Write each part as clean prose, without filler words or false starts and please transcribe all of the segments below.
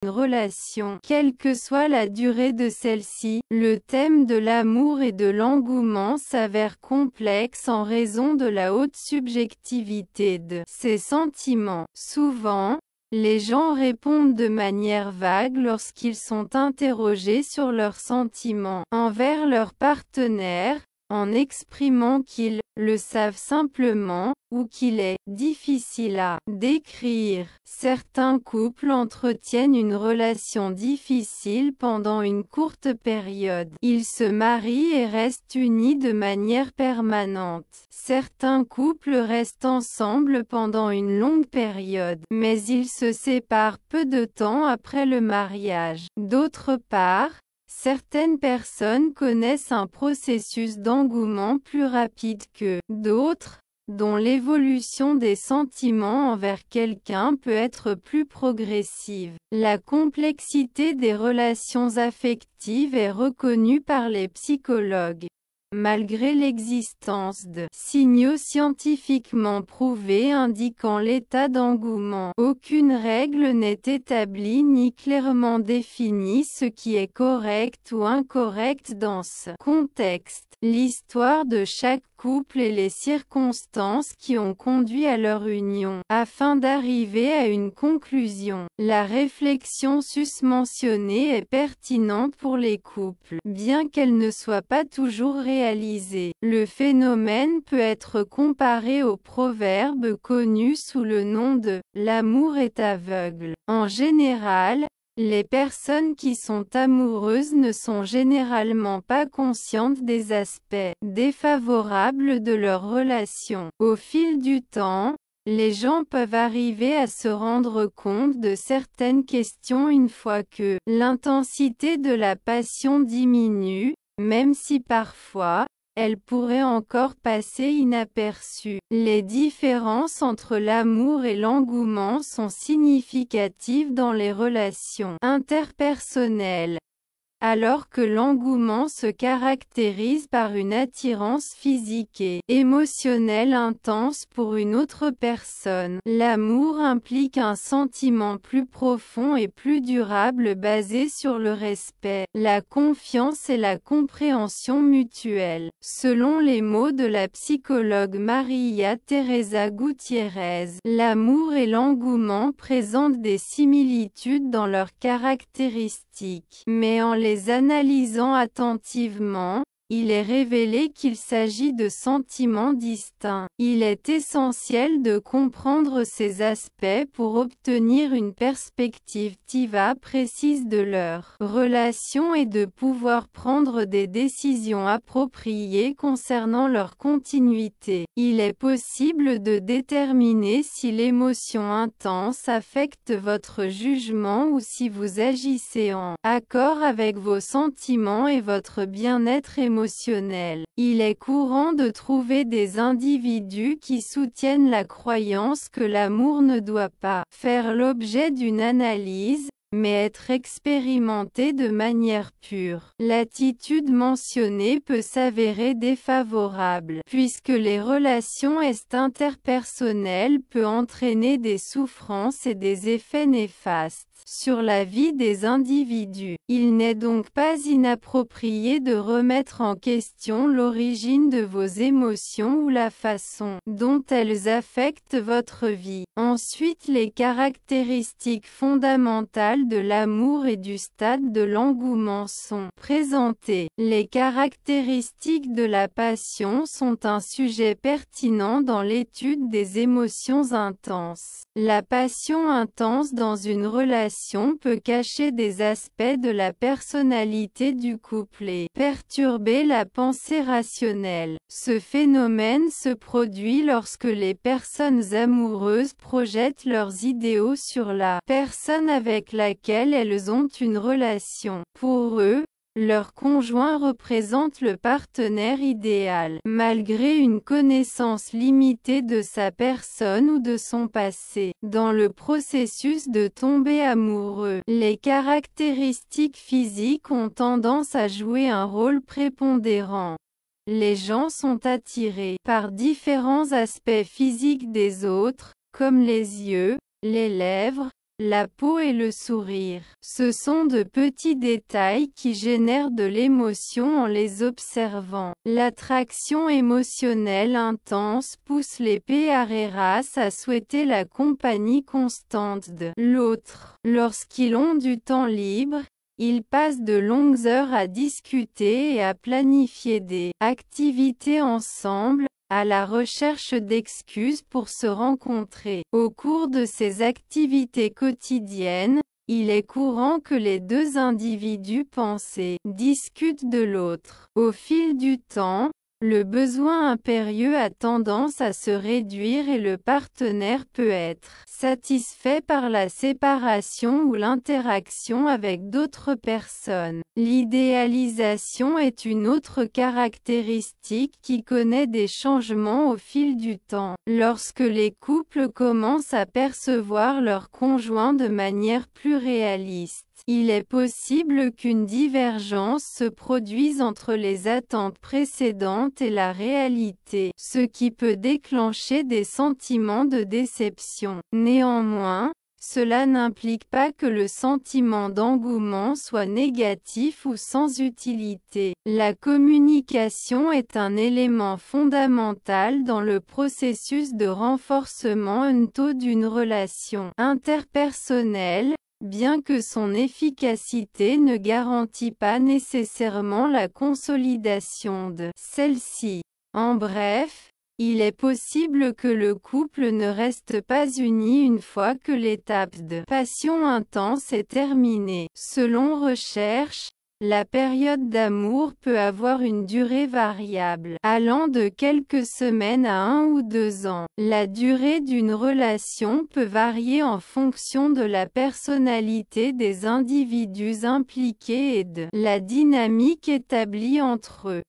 relation. Quelle que soit la durée de celle-ci, le thème de l'amour et de l'engouement s'avère complexe en raison de la haute subjectivité de ces sentiments. Souvent, les gens répondent de manière vague lorsqu'ils sont interrogés sur leurs sentiments envers leur partenaire, en exprimant qu'ils le savent simplement, ou qu'il est difficile à décrire. Certains couples entretiennent une relation difficile pendant une courte période. Ils se marient et restent unis de manière permanente. Certains couples restent ensemble pendant une longue période, mais ils se séparent peu de temps après le mariage. D'autre part, certaines personnes connaissent un processus d'engouement plus rapide que d'autres, dont l'évolution des sentiments envers quelqu'un peut être plus progressive. La complexité des relations affectives est reconnue par les psychologues. Malgré l'existence de signaux scientifiquement prouvés indiquant l'état d'engouement, aucune règle n'est établie ni clairement définie ce qui est correct ou incorrect dans ce contexte. L'histoire de chaque couple et les circonstances qui ont conduit à leur union, afin d'arriver à une conclusion. La réflexion susmentionnée est pertinente pour les couples, bien qu'elle ne soit pas toujours réalisée. Le phénomène peut être comparé au proverbe connu sous le nom de « l'amour est aveugle ». En général, les personnes qui sont amoureuses ne sont généralement pas conscientes des aspects défavorables de leur relation. Au fil du temps, les gens peuvent arriver à se rendre compte de certaines questions une fois que l'intensité de la passion diminue, même si parfois, elle pourrait encore passer inaperçue. Les différences entre l'amour et l'engouement sont significatives dans les relations interpersonnelles. Alors que l'engouement se caractérise par une attirance physique et émotionnelle intense pour une autre personne, l'amour implique un sentiment plus profond et plus durable basé sur le respect, la confiance et la compréhension mutuelle. Selon les mots de la psychologue Maria Teresa Gutiérrez, l'amour et l'engouement présentent des similitudes dans leurs caractéristiques, mais en les analysant attentivement, il est révélé qu'il s'agit de sentiments distincts. Il est essentiel de comprendre ces aspects pour obtenir une perspective précise de leur relation et de pouvoir prendre des décisions appropriées concernant leur continuité. Il est possible de déterminer si l'émotion intense affecte votre jugement ou si vous agissez en accord avec vos sentiments et votre bien-être émotionnel. Il est courant de trouver des individus qui soutiennent la croyance que l'amour ne doit pas faire l'objet d'une analyse, mais être expérimenté de manière pure. L'attitude mentionnée peut s'avérer défavorable, puisque les relations interpersonnelles peuvent entraîner des souffrances et des effets néfastes sur la vie des individus. Il n'est donc pas inapproprié de remettre en question l'origine de vos émotions ou la façon dont elles affectent votre vie. Ensuite, les caractéristiques fondamentales de l'amour et du stade de l'engouement sont présentées. Les caractéristiques de la passion sont un sujet pertinent dans l'étude des émotions intenses. La passion intense dans une relation peut cacher des aspects de la personnalité du couple et perturber la pensée rationnelle. Ce phénomène se produit lorsque les personnes amoureuses projettent leurs idéaux sur la personne avec laquelle elles ont une relation. Pour eux, leur conjoint représente le partenaire idéal, malgré une connaissance limitée de sa personne ou de son passé. Dans le processus de tomber amoureux, les caractéristiques physiques ont tendance à jouer un rôle prépondérant. Les gens sont attirés par différents aspects physiques des autres, comme les yeux, les lèvres, la peau et le sourire. Ce sont de petits détails qui génèrent de l'émotion en les observant. L'attraction émotionnelle intense pousse les Pereiras à souhaiter la compagnie constante de l'autre. Lorsqu'ils ont du temps libre, ils passent de longues heures à discuter et à planifier des activités ensemble, à la recherche d'excuses pour se rencontrer. Au cours de ces activités quotidiennes, il est courant que les deux individus pensent et discutent de l'autre. Au fil du temps, le besoin impérieux a tendance à se réduire et le partenaire peut être satisfait par la séparation ou l'interaction avec d'autres personnes. L'idéalisation est une autre caractéristique qui connaît des changements au fil du temps. Lorsque les couples commencent à percevoir leur conjoint de manière plus réaliste, il est possible qu'une divergence se produise entre les attentes précédentes et la réalité, ce qui peut déclencher des sentiments de déception. Néanmoins, cela n'implique pas que le sentiment d'engouement soit négatif ou sans utilité. La communication est un élément fondamental dans le processus de renforcement d'une relation interpersonnelle, bien que son efficacité ne garantit pas nécessairement la consolidation de celle-ci. En bref, il est possible que le couple ne reste pas uni une fois que l'étape de passion intense est terminée. Selon recherche, la période d'amour peut avoir une durée variable, allant de quelques semaines à 1 ou 2 ans. La durée d'une relation peut varier en fonction de la personnalité des individus impliqués et de la dynamique établie entre eux.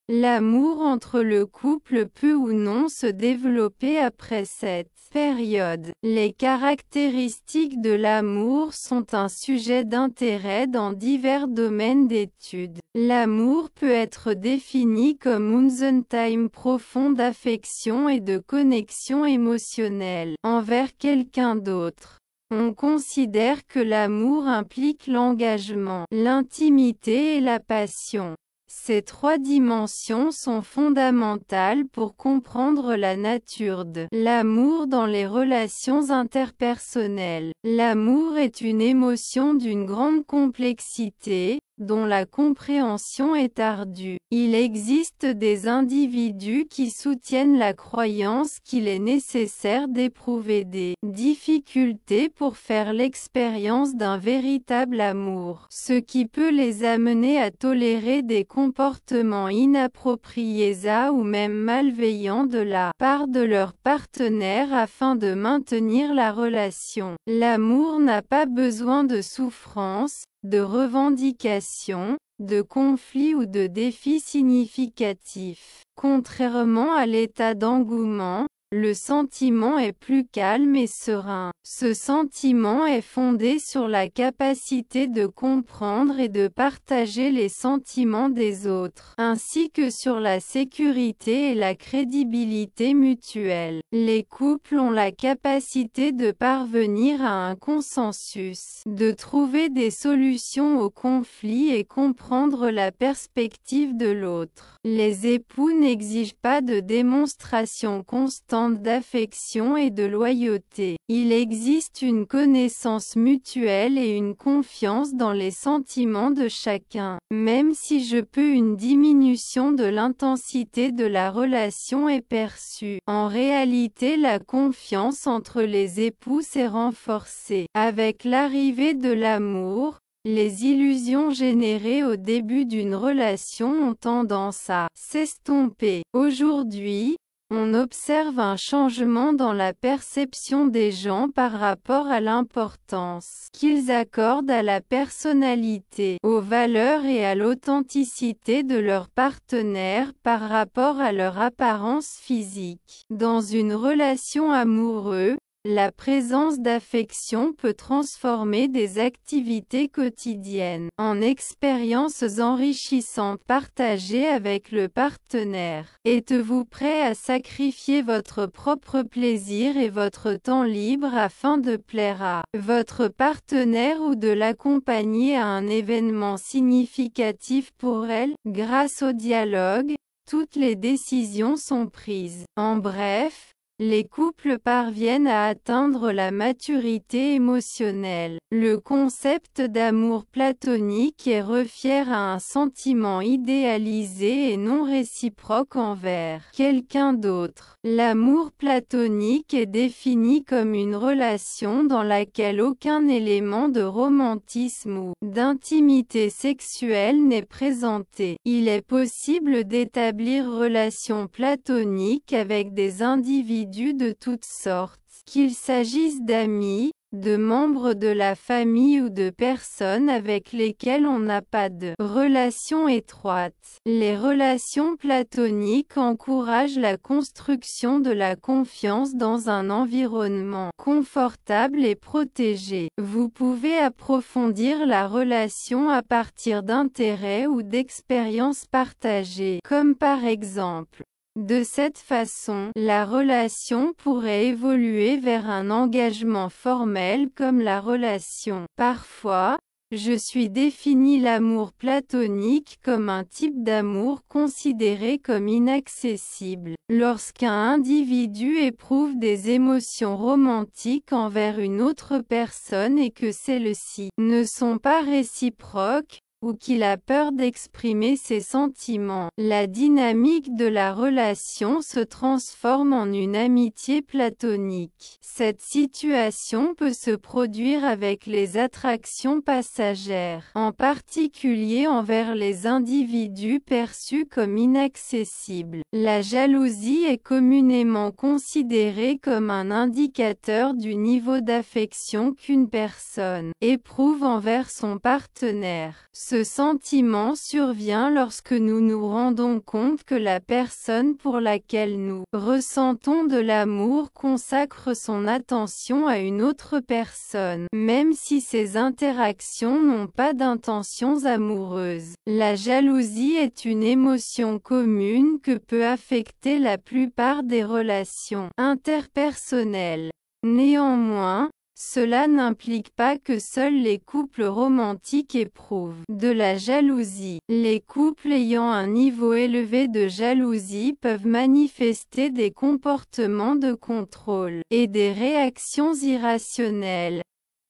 L'amour entre le couple peut ou non se développer après cette période. Les caractéristiques de l'amour sont un sujet d'intérêt dans divers domaines d'études. L'amour peut être défini comme un time profond d'affection et de connexion émotionnelle envers quelqu'un d'autre. On considère que l'amour implique l'engagement, l'intimité et la passion. Ces trois dimensions sont fondamentales pour comprendre la nature de l'amour dans les relations interpersonnelles. L'amour est une émotion d'une grande complexité, dont la compréhension est ardue. Il existe des individus qui soutiennent la croyance qu'il est nécessaire d'éprouver des difficultés pour faire l'expérience d'un véritable amour, ce qui peut les amener à tolérer des comportements inappropriés ou même malveillants de la part de leur partenaire afin de maintenir la relation. L'amour n'a pas besoin de souffrance, de revendications, de conflits ou de défis significatifs. Contrairement à l'état d'engouement, le sentiment est plus calme et serein. Ce sentiment est fondé sur la capacité de comprendre et de partager les sentiments des autres, ainsi que sur la sécurité et la crédibilité mutuelle. Les couples ont la capacité de parvenir à un consensus, de trouver des solutions aux conflits et comprendre la perspective de l'autre. Les époux n'exigent pas de démonstration constante d'affection et de loyauté. Il existe une connaissance mutuelle et une confiance dans les sentiments de chacun. Même si une diminution de l'intensité de la relation est perçue, en réalité la confiance entre les époux s'est renforcée. Avec l'arrivée de l'amour, les illusions générées au début d'une relation ont tendance à s'estomper. Aujourd'hui, on observe un changement dans la perception des gens par rapport à l'importance qu'ils accordent à la personnalité, aux valeurs et à l'authenticité de leur partenaire par rapport à leur apparence physique. Dans une relation amoureuse, La présence d'affection peut transformer des activités quotidiennes en expériences enrichissantes partagées avec le partenaire. Êtes-vous prêt à sacrifier votre propre plaisir et votre temps libre afin de plaire à votre partenaire ou de l'accompagner à un événement significatif pour elle? Grâce au dialogue, toutes les décisions sont prises. En bref, les couples parviennent à atteindre la maturité émotionnelle. Le concept d'amour platonique est refier à un sentiment idéalisé et non réciproque envers quelqu'un d'autre. L'amour platonique est défini comme une relation dans laquelle aucun élément de romantisme ou d'intimité sexuelle n'est présenté. Il est possible d'établir relation platonique avec des individus de toutes sortes, qu'il s'agisse d'amis, de membres de la famille ou de personnes avec lesquelles on n'a pas de relation étroite. Les relations platoniques encouragent la construction de la confiance dans un environnement confortable et protégé. Vous pouvez approfondir la relation à partir d'intérêts ou d'expériences partagées, comme par exemple, de cette façon, la relation pourrait évoluer vers un engagement formel comme la relation. Parfois, je suis défini l'amour platonique comme un type d'amour considéré comme inaccessible. Lorsqu'un individu éprouve des émotions romantiques envers une autre personne et que celles-ci ne sont pas réciproques, ou qu'il a peur d'exprimer ses sentiments, la dynamique de la relation se transforme en une amitié platonique. Cette situation peut se produire avec les attractions passagères, en particulier envers les individus perçus comme inaccessibles. La jalousie est communément considérée comme un indicateur du niveau d'affection qu'une personne éprouve envers son partenaire. Ce sentiment survient lorsque nous nous rendons compte que la personne pour laquelle nous ressentons de l'amour consacre son attention à une autre personne, même si ces interactions n'ont pas d'intentions amoureuses. La jalousie est une émotion commune que peut affecter la plupart des relations interpersonnelles. Néanmoins, cela n'implique pas que seuls les couples romantiques éprouvent de la jalousie. Les couples ayant un niveau élevé de jalousie peuvent manifester des comportements de contrôle et des réactions irrationnelles.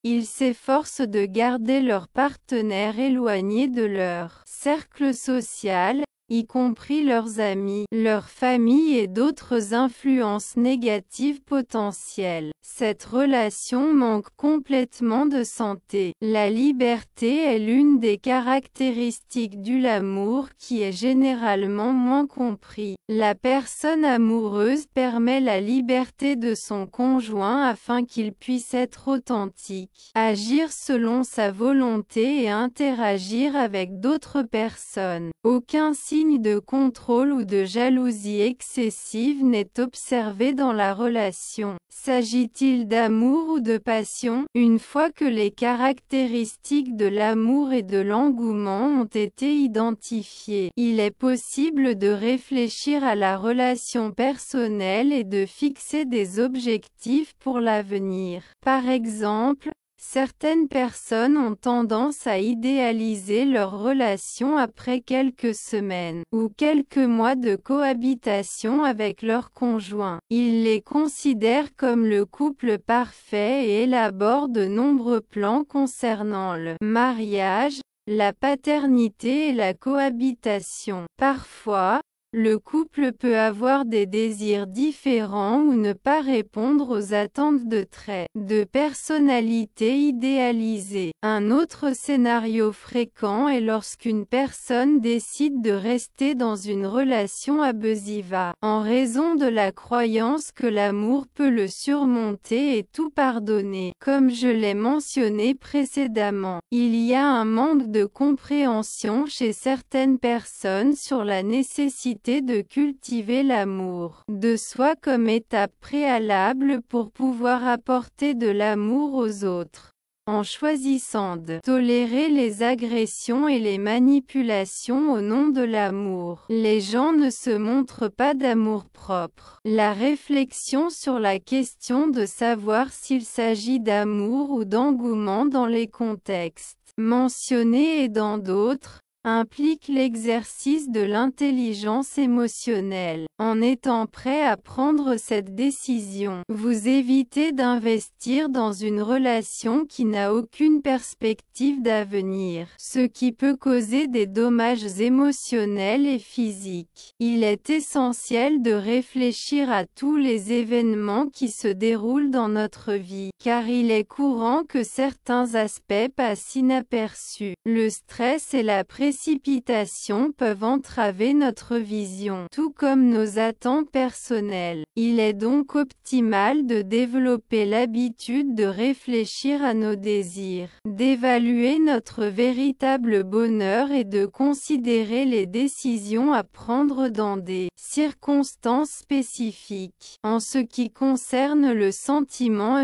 Ils s'efforcent de garder leur partenaire éloigné de leur cercle social, y compris leurs amis, leur famille et d'autres influences négatives potentielles. Cette relation manque complètement de santé. La liberté est l'une des caractéristiques de l'amour qui est généralement moins compris. La personne amoureuse permet la liberté de son conjoint afin qu'il puisse être authentique, agir selon sa volonté et interagir avec d'autres personnes. Aucun signe de contrôle ou de jalousie excessive n'est observé dans la relation. S'agit-il d'amour ou de passion? Une fois que les caractéristiques de l'amour et de l'engouement ont été identifiées, il est possible de réfléchir à la relation personnelle et de fixer des objectifs pour l'avenir. Par exemple, certaines personnes ont tendance à idéaliser leur relation après quelques semaines ou quelques mois de cohabitation avec leur conjoint. Ils les considèrent comme le couple parfait et élaborent de nombreux plans concernant le mariage, la paternité et la cohabitation. Parfois, le couple peut avoir des désirs différents ou ne pas répondre aux attentes de traits de personnalité idéalisés. Un autre scénario fréquent est lorsqu'une personne décide de rester dans une relation abusive en raison de la croyance que l'amour peut le surmonter et tout pardonner. Comme je l'ai mentionné précédemment, il y a un manque de compréhension chez certaines personnes sur la nécessité nécessité de cultiver l'amour de soi comme étape préalable pour pouvoir apporter de l'amour aux autres. En choisissant de tolérer les agressions et les manipulations au nom de l'amour, les gens ne se montrent pas d'amour-propre. La réflexion sur la question de savoir s'il s'agit d'amour ou d'engouement dans les contextes mentionnés et dans d'autres, implique l'exercice de l'intelligence émotionnelle. En étant prêt à prendre cette décision, vous évitez d'investir dans une relation qui n'a aucune perspective d'avenir, ce qui peut causer des dommages émotionnels et physiques. Il est essentiel de réfléchir à tous les événements qui se déroulent dans notre vie, car il est courant que certains aspects passent inaperçus. Le stress et la précipitation peuvent entraver notre vision, tout comme nos attentes personnelles. Il est donc optimal de développer l'habitude de réfléchir à nos désirs, d'évaluer notre véritable bonheur et de considérer les décisions à prendre dans des circonstances spécifiques. En ce qui concerne le sentiment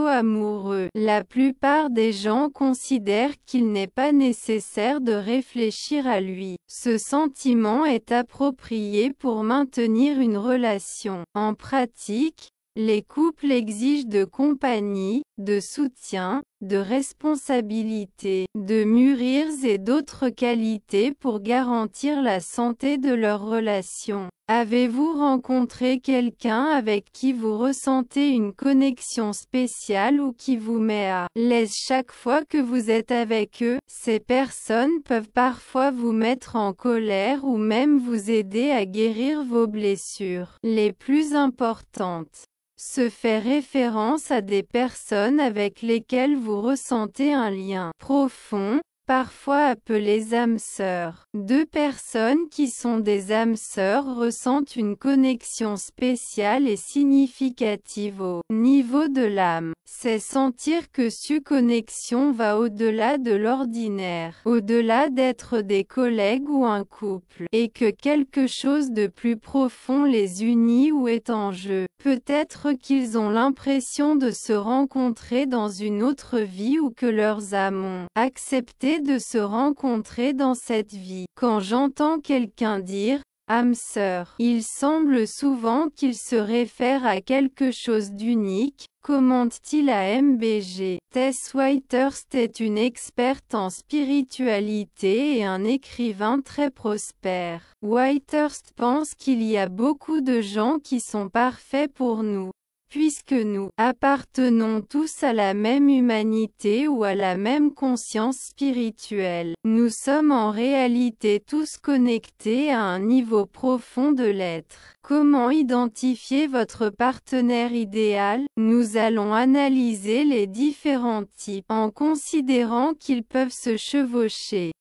amoureux, la plupart des gens considèrent qu'il n'est pas nécessaire de réfléchir à lui. Ce sentiment est approprié pour maintenir une relation. En pratique, les couples exigent de compagnie, de soutien, de responsabilité, de mûrir et d'autres qualités pour garantir la santé de leur relation. Avez-vous rencontré quelqu'un avec qui vous ressentez une connexion spéciale ou qui vous met à l'aise chaque fois que vous êtes avec eux? Ces personnes peuvent parfois vous mettre en colère ou même vous aider à guérir vos blessures les plus importantes. Se fait référence à des personnes avec lesquelles vous ressentez un lien profond, parfois appelées âmes sœurs. Deux personnes qui sont des âmes sœurs ressentent une connexion spéciale et significative au niveau de l'âme. C'est sentir que cette connexion va au-delà de l'ordinaire, au-delà d'être des collègues ou un couple, et que quelque chose de plus profond les unit ou est en jeu. Peut-être qu'ils ont l'impression de se rencontrer dans une autre vie ou que leurs âmes ont accepté de se rencontrer dans cette vie. Quand j'entends quelqu'un dire « âme sœur », il semble souvent qu'il se réfère à quelque chose d'unique, commente-t-il à MBG. Tess Whitehurst est une experte en spiritualité et un écrivain très prospère. Whitehurst pense qu'il y a beaucoup de gens qui sont parfaits pour nous. Puisque nous appartenons tous à la même humanité ou à la même conscience spirituelle, nous sommes en réalité tous connectés à un niveau profond de l'être. Comment identifier votre partenaire idéal? Nous allons analyser les différents types en considérant qu'ils peuvent se chevaucher.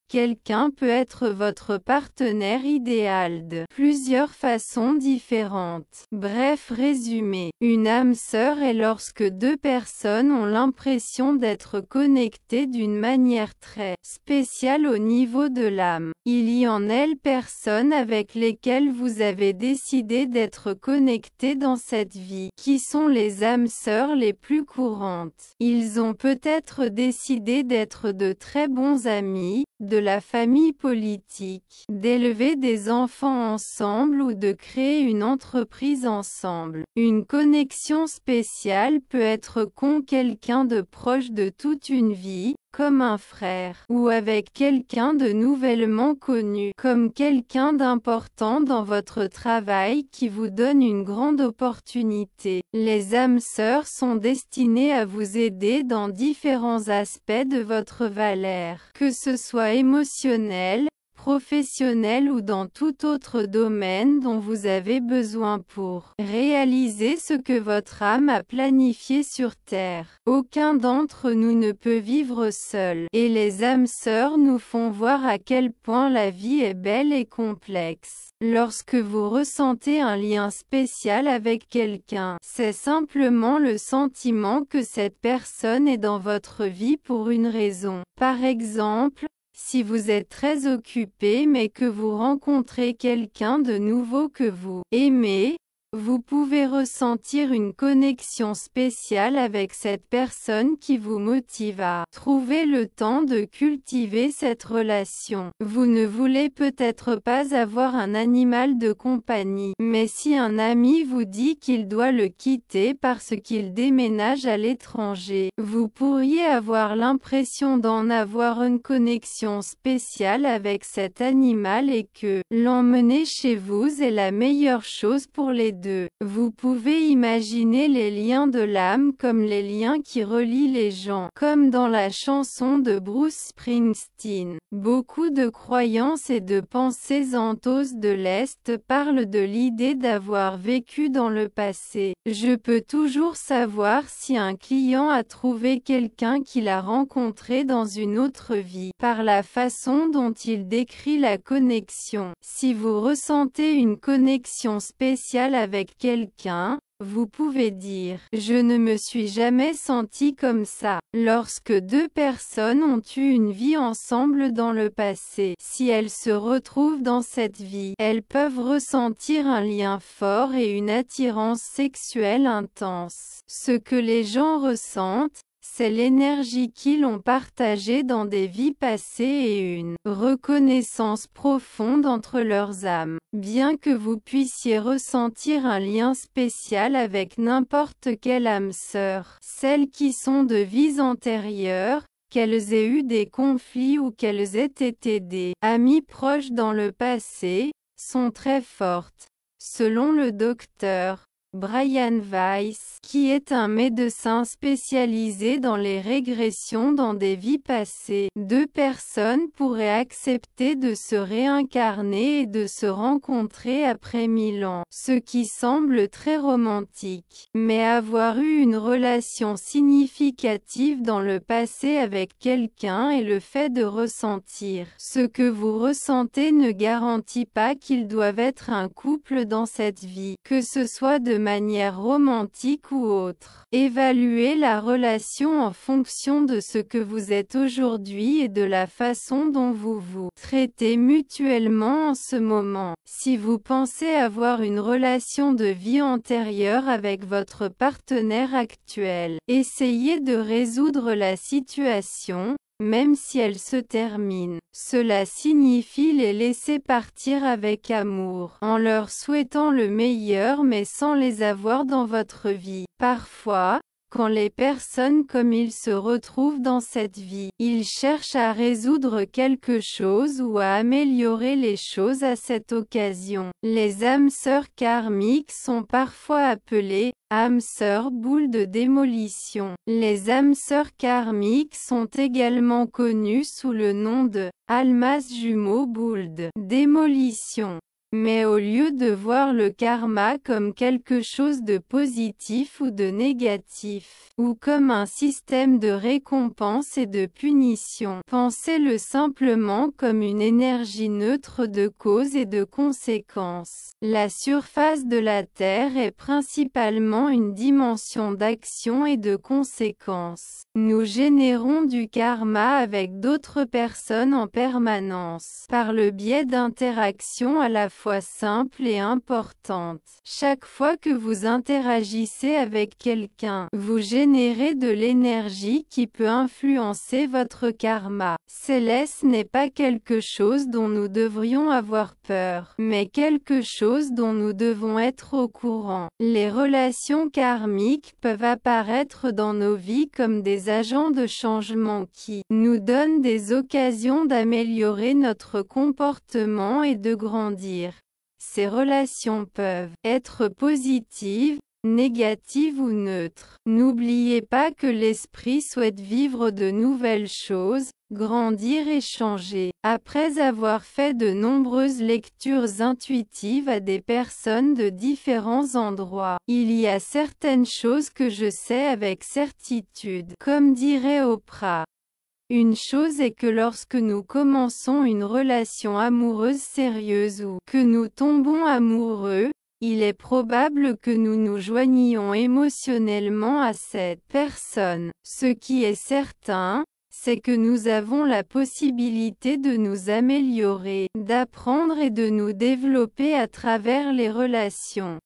Quelqu'un peut être votre partenaire idéal de plusieurs façons différentes. Bref résumé, une âme sœur est lorsque deux personnes ont l'impression d'être connectées d'une manière très spéciale au niveau de l'âme. Il y en a personnes avec lesquelles vous avez décidé d'être connectés dans cette vie, qui sont les âmes sœurs les plus courantes. Ils ont peut-être décidé d'être de très bons amis, de la famille politique, d'élever des enfants ensemble ou de créer une entreprise ensemble. Une connexion spéciale peut être con quelqu'un de proche de toute une vie, comme un frère, ou avec quelqu'un de nouvellement connu, comme quelqu'un d'important dans votre travail qui vous donne une grande opportunité. Les âmes sœurs sont destinées à vous aider dans différents aspects de votre valeur, que ce soit émotionnel, professionnel ou dans tout autre domaine dont vous avez besoin pour réaliser ce que votre âme a planifié sur Terre. Aucun d'entre nous ne peut vivre seul, et les âmes sœurs nous font voir à quel point la vie est belle et complexe. Lorsque vous ressentez un lien spécial avec quelqu'un, c'est simplement le sentiment que cette personne est dans votre vie pour une raison. Par exemple, Si vous êtes très occupé mais que vous rencontrez quelqu'un de nouveau que vous aimez, vous pouvez ressentir une connexion spéciale avec cette personne qui vous motive à trouver le temps de cultiver cette relation. Vous ne voulez peut-être pas avoir un animal de compagnie, mais si un ami vous dit qu'il doit le quitter parce qu'il déménage à l'étranger, vous pourriez avoir l'impression d'en avoir une connexion spéciale avec cet animal et que l'emmener chez vous est la meilleure chose pour les deux. Vous pouvez imaginer les liens de l'âme comme les liens qui relient les gens, comme dans la chanson de Bruce Springsteen. Beaucoup de croyances et de pensées enthousiastes de l'Est parlent de l'idée d'avoir vécu dans le passé. Je peux toujours savoir si un client a trouvé quelqu'un qu'il a rencontré dans une autre vie, par la façon dont il décrit la connexion. Si vous ressentez une connexion spéciale avec quelqu'un, vous pouvez dire « Je ne me suis jamais senti comme ça ». Lorsque deux personnes ont eu une vie ensemble dans le passé, si elles se retrouvent dans cette vie, elles peuvent ressentir un lien fort et une attirance sexuelle intense. Ce que les gens ressentent, c'est l'énergie qu'ils ont partagée dans des vies passées et une reconnaissance profonde entre leurs âmes. Bien que vous puissiez ressentir un lien spécial avec n'importe quelle âme sœur, celles qui sont de vies antérieures, qu'elles aient eu des conflits ou qu'elles aient été des amis proches dans le passé, sont très fortes. Selon le docteur Brian Weiss, qui est un médecin spécialisé dans les régressions dans des vies passées, deux personnes pourraient accepter de se réincarner et de se rencontrer après 1000 ans, ce qui semble très romantique. Mais avoir eu une relation significative dans le passé avec quelqu'un et le fait de ressentir ce que vous ressentez ne garantit pas qu'ils doivent être un couple dans cette vie, que ce soit de manière romantique ou autre. Évaluez la relation en fonction de ce que vous êtes aujourd'hui et de la façon dont vous vous traitez mutuellement en ce moment. Si vous pensez avoir une relation de vie antérieure avec votre partenaire actuel, essayez de résoudre la situation, même si elle se termine. Cela signifie les laisser partir avec amour, en leur souhaitant le meilleur mais sans les avoir dans votre vie. Parfois, quand les personnes comme ils se retrouvent dans cette vie, ils cherchent à résoudre quelque chose ou à améliorer les choses à cette occasion. Les âmes sœurs karmiques sont parfois appelées âmes sœurs boules de démolition. Les âmes sœurs karmiques sont également connues sous le nom de almas jumeaux boules de démolition. Mais au lieu de voir le karma comme quelque chose de positif ou de négatif, ou comme un système de récompense et de punition, pensez-le simplement comme une énergie neutre de cause et de conséquence. La surface de la Terre est principalement une dimension d'action et de conséquence. Nous générons du karma avec d'autres personnes en permanence, par le biais d'interactions à la fois simples et importantes. Chaque fois que vous interagissez avec quelqu'un, vous générez de l'énergie qui peut influencer votre karma. Céleste n'est pas quelque chose dont nous devrions avoir peur, mais quelque chose dont nous devons être au courant. Les relations karmiques peuvent apparaître dans nos vies comme des agents de changement qui nous donnent des occasions d'améliorer notre comportement et de grandir. Ces relations peuvent être positives, négatives ou neutres. N'oubliez pas que l'esprit souhaite vivre de nouvelles choses, grandir et changer. Après avoir fait de nombreuses lectures intuitives à des personnes de différents endroits, il y a certaines choses que je sais avec certitude. Comme dirait Oprah. Une chose est que lorsque nous commençons une relation amoureuse sérieuse ou que nous tombons amoureux, il est probable que nous nous joignions émotionnellement à cette personne. Ce qui est certain, c'est que nous avons la possibilité de nous améliorer, d'apprendre et de nous développer à travers les relations.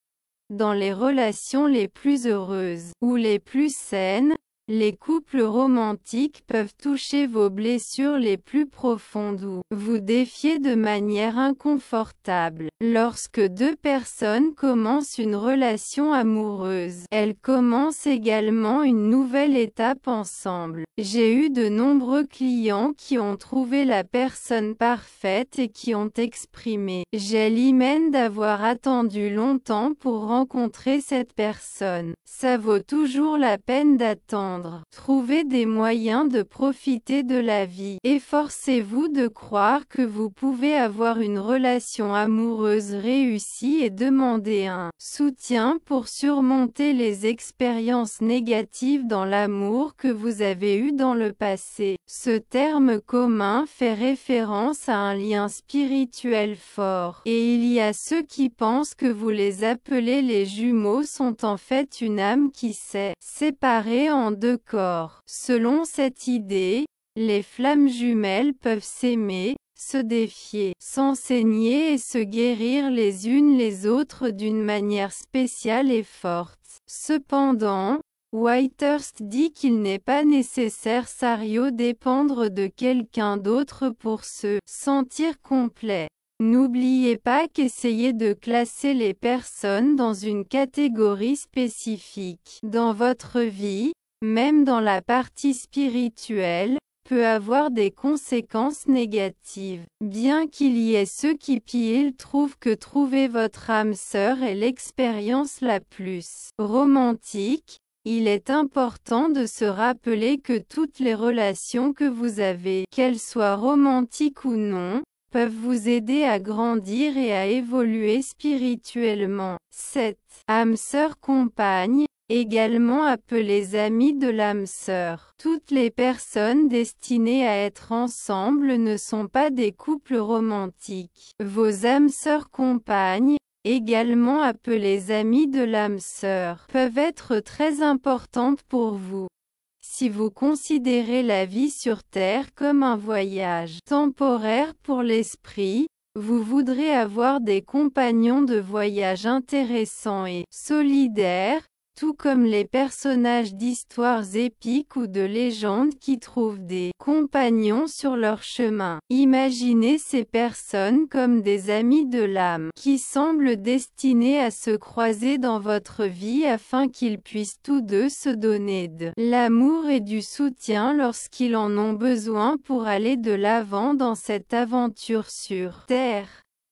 Dans les relations les plus heureuses, ou les plus saines, les couples romantiques peuvent toucher vos blessures les plus profondes ou vous défier de manière inconfortable. Lorsque deux personnes commencent une relation amoureuse, elles commencent également une nouvelle étape ensemble. J'ai eu de nombreux clients qui ont trouvé la personne parfaite et qui ont exprimé « J'ai l'hymen d'avoir attendu longtemps pour rencontrer cette personne. Ça vaut toujours la peine d'attendre. Trouvez des moyens de profiter de la vie. Efforcez-vous de croire que vous pouvez avoir une relation amoureuse réussie et demandez un soutien pour surmonter les expériences négatives dans l'amour que vous avez eu dans le passé. Ce terme commun fait référence à un lien spirituel fort. Et il y a ceux qui pensent que vous les appelez les jumeaux sont en fait une âme qui s'est séparée en deux corps. Selon cette idée, les flammes jumelles peuvent s'aimer, se défier, s'enseigner et se guérir les unes les autres d'une manière spéciale et forte. Cependant, Whitehurst dit qu'il n'est pas nécessaire dépendre de quelqu'un d'autre pour se sentir complet. N'oubliez pas qu'essayer de classer les personnes dans une catégorie spécifique dans votre vie, même dans la partie spirituelle, peut avoir des conséquences négatives. Bien qu'il y ait ceux qui trouvent que trouver votre âme sœur est l'expérience la plus romantique, il est important de se rappeler que toutes les relations que vous avez, qu'elles soient romantiques ou non, peuvent vous aider à grandir et à évoluer spirituellement. 7. Âme sœur compagne, également appelées amis de l'âme sœur. Toutes les personnes destinées à être ensemble ne sont pas des couples romantiques. Vos âmes sœurs compagnes, également appelées amis de l'âme sœur, peuvent être très importantes pour vous. Si vous considérez la vie sur Terre comme un voyage temporaire pour l'esprit, vous voudrez avoir des compagnons de voyage intéressants et solidaires, tout comme les personnages d'histoires épiques ou de légendes qui trouvent des compagnons sur leur chemin. Imaginez ces personnes comme des amis de l'âme, qui semblent destinés à se croiser dans votre vie afin qu'ils puissent tous deux se donner de l'amour et du soutien lorsqu'ils en ont besoin pour aller de l'avant dans cette aventure sur Terre.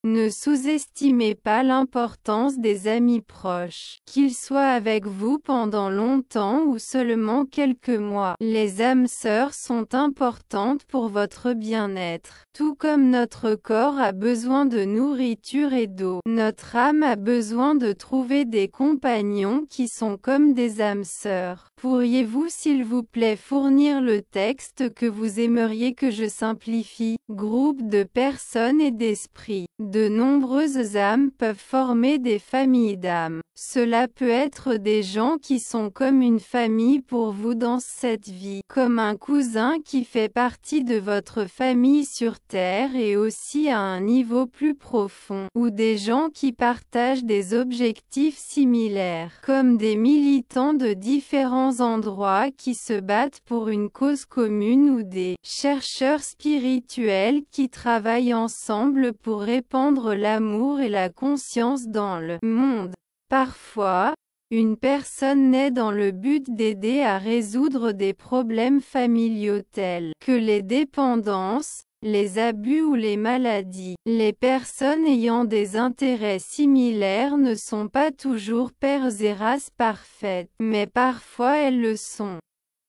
Ne sous-estimez pas l'importance des amis proches, qu'ils soient avec vous pendant longtemps ou seulement quelques mois. Les âmes sœurs sont importantes pour votre bien-être. Tout comme notre corps a besoin de nourriture et d'eau, notre âme a besoin de trouver des compagnons qui sont comme des âmes sœurs. Pourriez-vous s'il vous plaît fournir le texte que vous aimeriez que je simplifie? Groupe de personnes et d'esprits. De nombreuses âmes peuvent former des familles d'âmes. Cela peut être des gens qui sont comme une famille pour vous dans cette vie, comme un cousin qui fait partie de votre famille sur Terre et aussi à un niveau plus profond, ou des gens qui partagent des objectifs similaires, comme des militants de différents endroits qui se battent pour une cause commune ou des chercheurs spirituels qui travaillent ensemble pour répandre l'amour et la conscience dans le monde. Parfois, une personne naît dans le but d'aider à résoudre des problèmes familiaux tels que les dépendances, les abus ou les maladies. Les personnes ayant des intérêts similaires ne sont pas toujours pères et races parfaites, mais parfois elles le sont.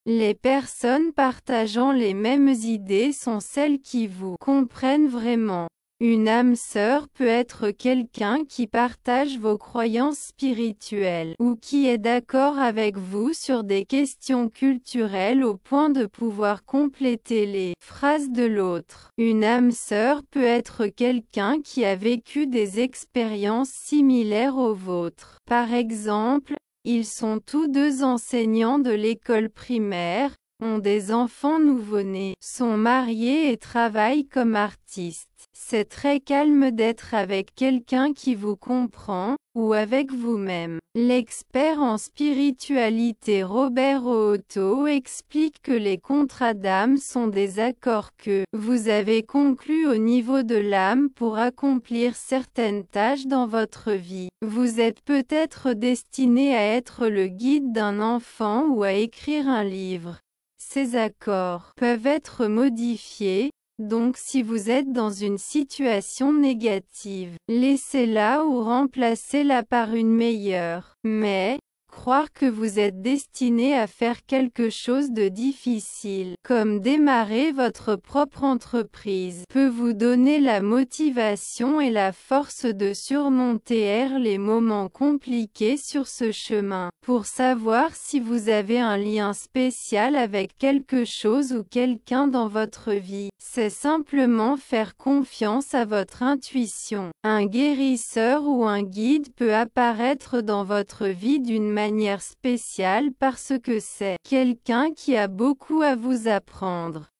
Les personnes partageant les mêmes idées sont celles qui vous comprennent vraiment. Une âme sœur peut être quelqu'un qui partage vos croyances spirituelles, ou qui est d'accord avec vous sur des questions culturelles au point de pouvoir compléter les phrases de l'autre. Une âme sœur peut être quelqu'un qui a vécu des expériences similaires aux vôtres. Par exemple, ils sont tous deux enseignants de l'école primaire, ont des enfants nouveau-nés, sont mariés et travaillent comme artistes. C'est très calme d'être avec quelqu'un qui vous comprend, ou avec vous-même. L'expert en spiritualité Robert Ooto explique que les contrats d'âme sont des accords que vous avez conclus au niveau de l'âme pour accomplir certaines tâches dans votre vie. Vous êtes peut-être destiné à être le guide d'un enfant ou à écrire un livre. Ces accords peuvent être modifiés. Donc si vous êtes dans une situation négative, laissez-la ou remplacez-la par une meilleure. Mais, croire que vous êtes destiné à faire quelque chose de difficile, comme démarrer votre propre entreprise, peut vous donner la motivation et la force de surmonter les moments compliqués sur ce chemin. Pour savoir si vous avez un lien spécial avec quelque chose ou quelqu'un dans votre vie, c'est simplement faire confiance à votre intuition. Un guérisseur ou un guide peut apparaître dans votre vie d'une manière spéciale parce que c'est quelqu'un qui a beaucoup à vous apprendre.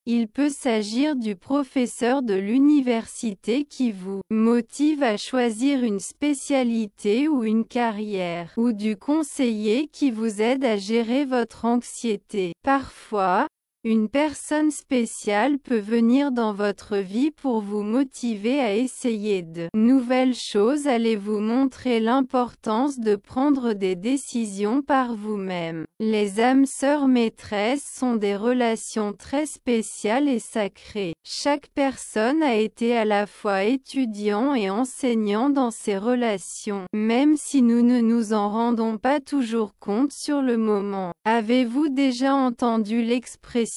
Il peut s'agir du professeur de l'université qui vous motive à choisir une spécialité ou une carrière, ou du conseiller qui vous aide à gérer votre anxiété. Parfois, une personne spéciale peut venir dans votre vie pour vous motiver à essayer de nouvelles choses. Allez vous montrer l'importance de prendre des décisions par vous-même. Les âmes sœurs maîtresses sont des relations très spéciales et sacrées. Chaque personne a été à la fois étudiant et enseignant dans ces relations, même si nous ne nous en rendons pas toujours compte sur le moment. Avez-vous déjà entendu l'expression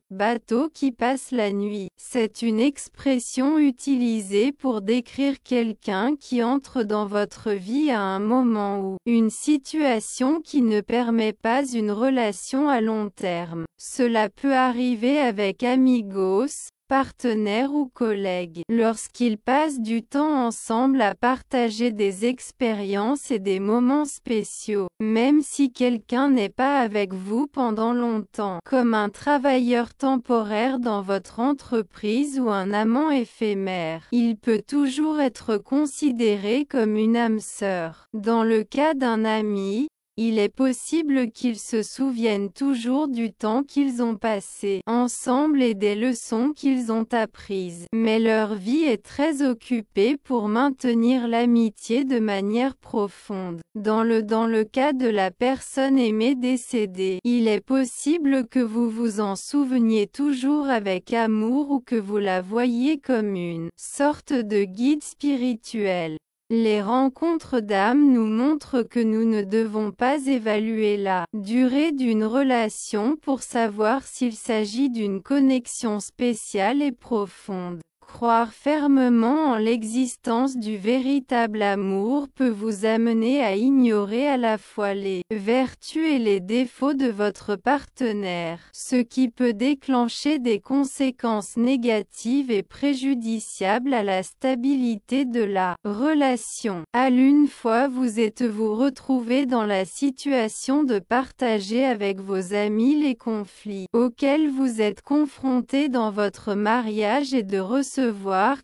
« bateau qui passe la nuit ». C'est une expression utilisée pour décrire quelqu'un qui entre dans votre vie à un moment ou une situation qui ne permet pas une relation à long terme. Cela peut arriver avec amigos, partenaires ou collègues, lorsqu'ils passent du temps ensemble à partager des expériences et des moments spéciaux, même si quelqu'un n'est pas avec vous pendant longtemps, comme un travailleur temporaire dans votre entreprise ou un amant éphémère. Il peut toujours être considéré comme une âme sœur. Dans le cas d'un ami, il est possible qu'ils se souviennent toujours du temps qu'ils ont passé ensemble et des leçons qu'ils ont apprises. Mais leur vie est très occupée pour maintenir l'amitié de manière profonde. Dans le cas de la personne aimée décédée, il est possible que vous vous en souveniez toujours avec amour ou que vous la voyiez comme une sorte de guide spirituel. Les rencontres d'âmes nous montrent que nous ne devons pas évaluer la durée d'une relation pour savoir s'il s'agit d'une connexion spéciale et profonde. Croire fermement en l'existence du véritable amour peut vous amener à ignorer à la fois les vertus et les défauts de votre partenaire, ce qui peut déclencher des conséquences négatives et préjudiciables à la stabilité de la relation. À l'une fois vous êtes-vous retrouvé dans la situation de partager avec vos amis les conflits auxquels vous êtes confrontés dans votre mariage et de recevoir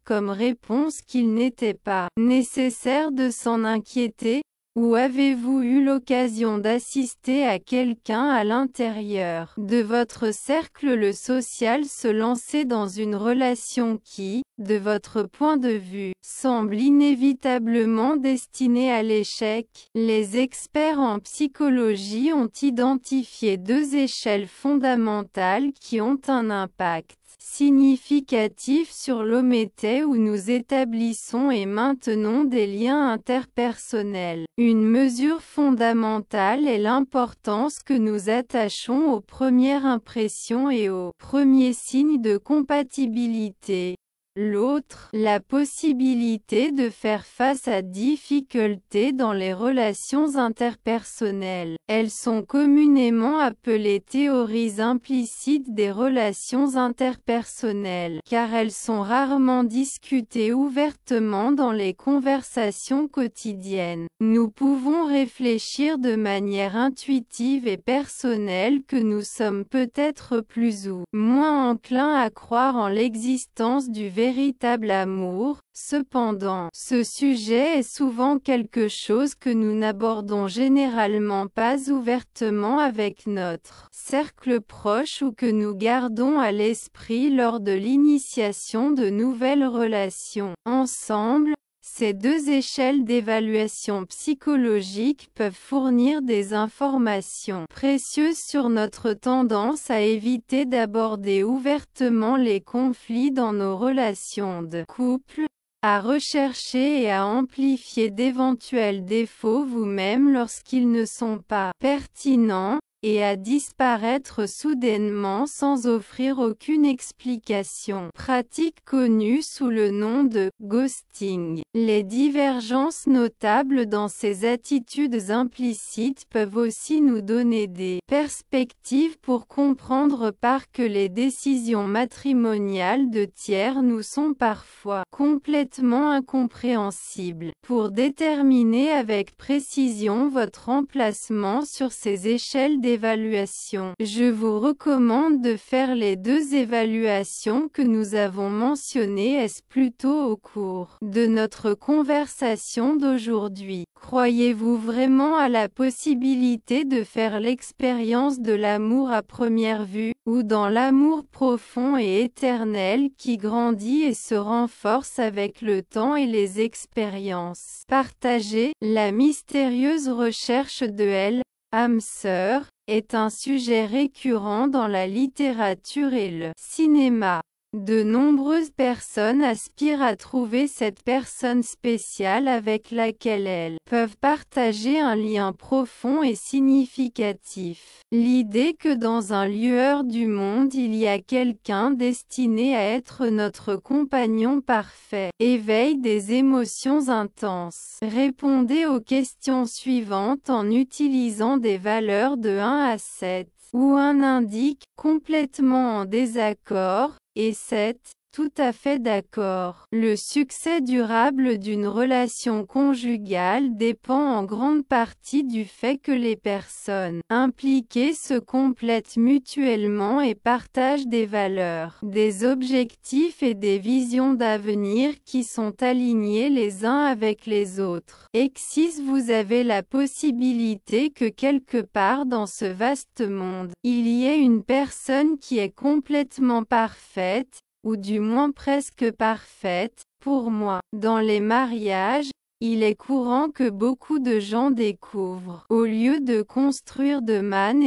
comme réponse qu'il n'était pas nécessaire de s'en inquiéter? Ou avez-vous eu l'occasion d'assister à quelqu'un à l'intérieur de votre cercle social se lancer dans une relation qui, de votre point de vue, semble inévitablement destinée à l'échec? Les experts en psychologie ont identifié deux échelles fondamentales qui ont un impact significatif sur l'hommété où nous établissons et maintenons des liens interpersonnels. Une mesure fondamentale est l'importance que nous attachons aux premières impressions et aux premiers signes de compatibilité. l'autre, la possibilité de faire face à difficultés dans les relations interpersonnelles. Elles sont communément appelées théories implicites des relations interpersonnelles, car elles sont rarement discutées ouvertement dans les conversations quotidiennes. Nous pouvons réfléchir de manière intuitive et personnelle que nous sommes peut-être plus ou moins enclins à croire en l'existence du véritable amour. Cependant, ce sujet est souvent quelque chose que nous n'abordons généralement pas ouvertement avec notre cercle proche ou que nous gardons à l'esprit lors de l'initiation de nouvelles relations. Ensemble, ces deux échelles d'évaluation psychologique peuvent fournir des informations précieuses sur notre tendance à éviter d'aborder ouvertement les conflits dans nos relations de couple, à rechercher et à amplifier d'éventuels défauts vous-même lorsqu'ils ne sont pas pertinents, et à disparaître soudainement sans offrir aucune explication. Pratique connue sous le nom de ghosting. Les divergences notables dans ces attitudes implicites peuvent aussi nous donner des perspectives pour comprendre que les décisions matrimoniales de tiers nous sont parfois complètement incompréhensibles. Pour déterminer avec précision votre emplacement sur ces échelles d'évaluation, je vous recommande de faire les deux évaluations que nous avons mentionnées plutôt au cours de notre conversation d'aujourd'hui. Croyez-vous vraiment à la possibilité de faire l'expérience de l'amour à première vue, ou dans l'amour profond et éternel qui grandit et se renforce avec le temps et les expériences partagées? La mystérieuse recherche de l'âme sœur est un sujet récurrent dans la littérature et le cinéma. De nombreuses personnes aspirent à trouver cette personne spéciale avec laquelle elles peuvent partager un lien profond et significatif. L'idée que dans un lieu du monde il y a quelqu'un destiné à être notre compagnon parfait éveille des émotions intenses. Répondez aux questions suivantes en utilisant des valeurs de 1 à 7, où 1 indique « complètement en désaccord » et 7, tout à fait d'accord. Le succès durable d'une relation conjugale dépend en grande partie du fait que les personnes impliquées se complètent mutuellement et partagent des valeurs, des objectifs et des visions d'avenir qui sont alignés les uns avec les autres. Exis, vous avez la possibilité que quelque part dans ce vaste monde, il y ait une personne qui est complètement parfaite, ou du moins presque parfaite, pour moi. Dans les mariages, il est courant que beaucoup de gens découvrent, au lieu de construire de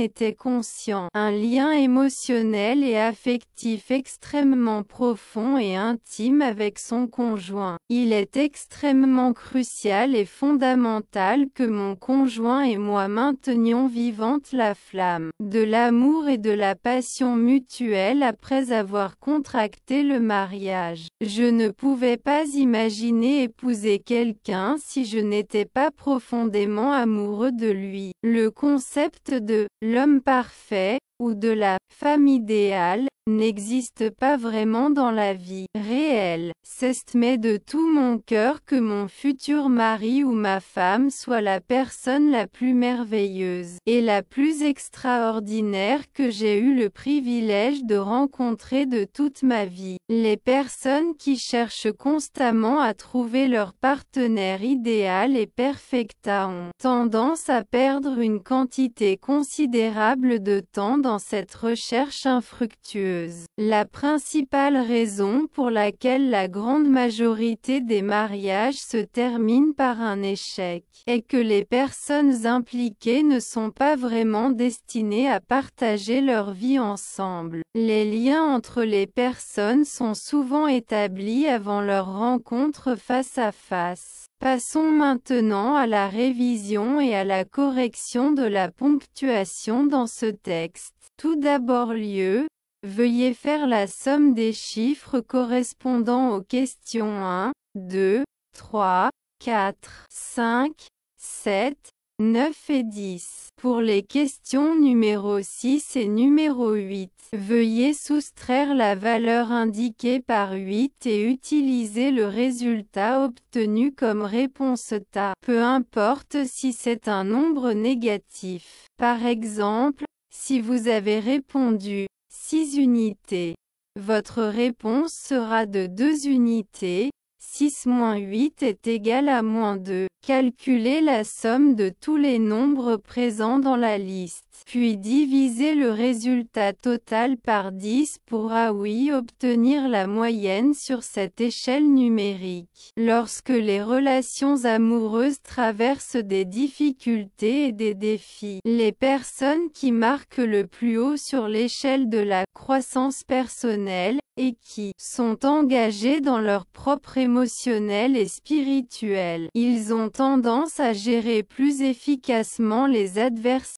étaient conscients, un lien émotionnel et affectif extrêmement profond et intime avec son conjoint. Il est extrêmement crucial et fondamental que mon conjoint et moi maintenions vivante la flamme de l'amour et de la passion mutuelle après avoir contracté le mariage. Je ne pouvais pas imaginer épouser quelqu'un si je n'étais pas profondément amoureux de lui. Le concept de l'homme parfait ou de la femme idéale n'existe pas vraiment dans la vie réelle. J'estime de tout mon cœur que mon futur mari ou ma femme soit la personne la plus merveilleuse et la plus extraordinaire que j'ai eu le privilège de rencontrer de toute ma vie. Les personnes qui cherchent constamment à trouver leur partenaire idéal et perfecta ont tendance à perdre une quantité considérable de temps dans cette recherche infructueuse. La principale raison pour laquelle la grande majorité des mariages se terminent par un échec est que les personnes impliquées ne sont pas vraiment destinées à partager leur vie ensemble. Les liens entre les personnes sont souvent établis avant leur rencontre face à face. Passons maintenant à la révision et à la correction de la ponctuation dans ce texte. Tout d'abord Veuillez faire la somme des chiffres correspondant aux questions 1, 2, 3, 4, 5, 7, 9 et 10. Pour les questions numéro 6 et numéro 8, veuillez soustraire la valeur indiquée par 8 et utiliser le résultat obtenu comme réponse TA. Peu importe si c'est un nombre négatif. Par exemple, si vous avez répondu 6 unités, votre réponse sera de 2 unités. 6 moins 8 est égal à moins 2. Calculez la somme de tous les nombres présents dans la liste. Puis divisez le résultat total par 10 pour obtenir la moyenne sur cette échelle numérique. Lorsque les relations amoureuses traversent des difficultés et des défis, les personnes qui marquent le plus haut sur l'échelle de la croissance personnelle, et qui sont engagés dans leur propre émotionnel et spirituel, ils ont tendance à gérer plus efficacement les adversités